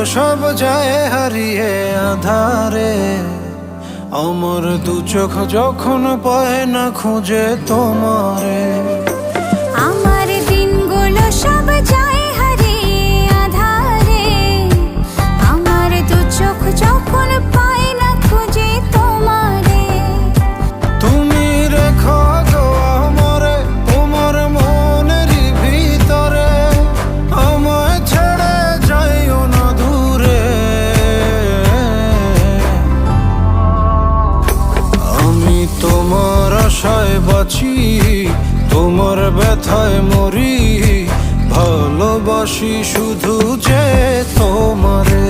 সব যায় হারিয়ে আধারে। আমার দু চোখ যখন পায় না খুঁজে তোমারে। আমার দিনগুলো সব যায় হারিয়ে আধারে। আমার দু চোখ যখন পায় না খুঁজে তোমারে। তুমি রেখো গো আমারে তোমার মনেরই ভিতরে, আমায় ছেড়ে যাইও না দূরে। আমি তোমার আশায় বাঁচি, তোমার ব্যথায় মরি, ভালোবাসি শুধু যে তোমারে।